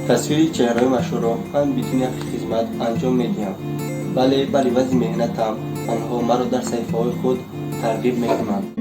تصویری چهره مشهورم هم بدون خدمت انجام میدیم. ولی بر عوض مهنتم آنها مرا در صحیفه های خود ترغیب میکنند.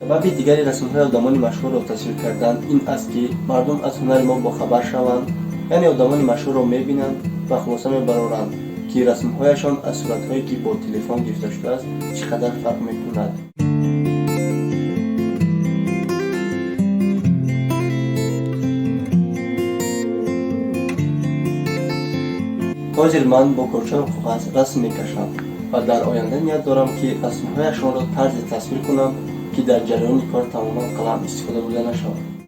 سبب دیگری رسم‌های آدمان مشهور را تصویر کردن این است که مردم از هنر ما باخبر شوند، یعنی آدمان مشهور را می‌بینند و خلاصه می‌برند که رسم‌هایشان از صورت‌هایی که با تلفن گرفته شده است چقدر فرق می‌کند. حاضر من با کاغذ و کاغذ رسم می‌کشم و در آینده نیت دارم که رسم‌هایشان را طرز تصویر کنم که در جریان کار تماما قلم استفاده بوده نشود.